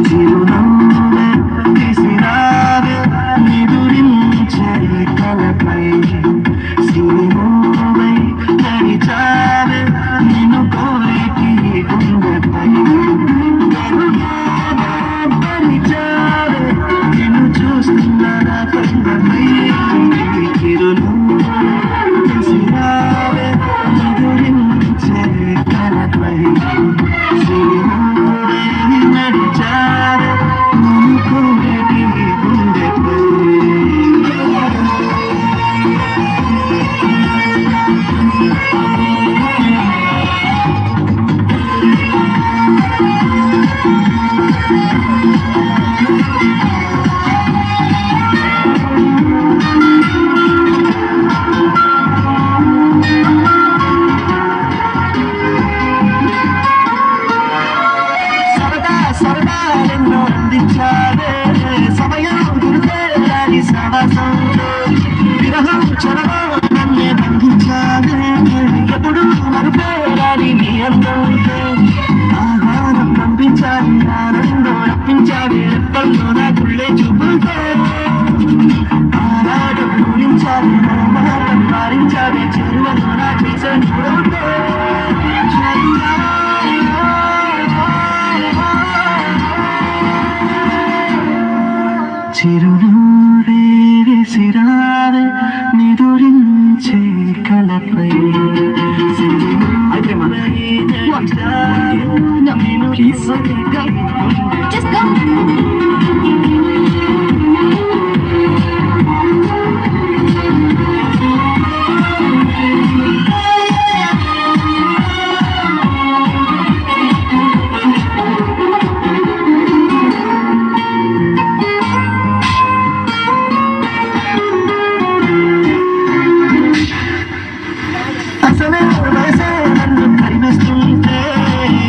చిరునవ్వే విసిరావే నిదురించే కలపై సిరిమూవై నడిచావే నిన్ను కోరిటి గుండెపై పరిచావే నిన్ను చూస్తున్న నా కళ్ళపై చిరునవ్వే విసిరావే నిదురించే కలపై సిరిమూవై నడిచావే నిన్ను కోరిటి గుండెపై సరదాలెన్నో అందించావే సమయం గురితే రాని సావాసంలో విరహం చరవా నన్నే బంధించావే ఎప్పుడు మరుపే రాని నీ అందంతో ఆహారం పంపించాలి ఆనందం రప్పించాలి రెప్పల్లో నా గుళ్ళే చూపులతో ఆరాటం పూరించాలి మాట పారించాలి చెరువలో నా చేసే చూడవుతో చిరునవ్వే విసిరావే నిదురించే కలపై Please go. Just go. అసలే వయసే నన్ను కరిపిస్తుంటే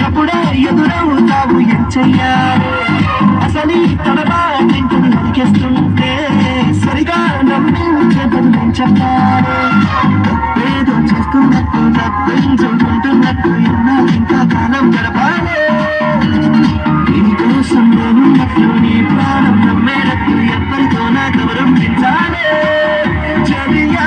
అప్పుడే ఎదురవుతావు ఏం చెయ్యాలి అసలు తొడగా నింటుని నరికేస్తుంటే సరిగా నమ్మించే పని చెప్పాలి తప్పేదో చేస్తున్నట్టు తప్పించుకుంటున్నట్టు ఇంకా కాలం గడపాలి నీకోసం నేనున్నట్లు నీ ప్రాణం నమ్మేటట్టు ఎవ్వరితో నా గౌరవం పెంచాలి చదియా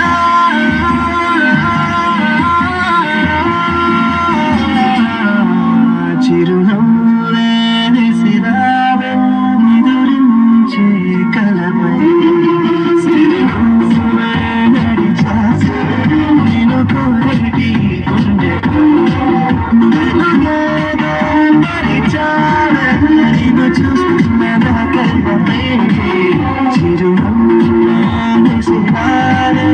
చిరునవ్వే విసిరావే నిదురించే కలపై సిరిమూవై నడిచావే నిన్ను కోరిటి గుండెపై వెలుగేదో పరిచావే నిన్ను చూస్తున్న నా కళ్ళపై చిరునవ్వే విసిరావే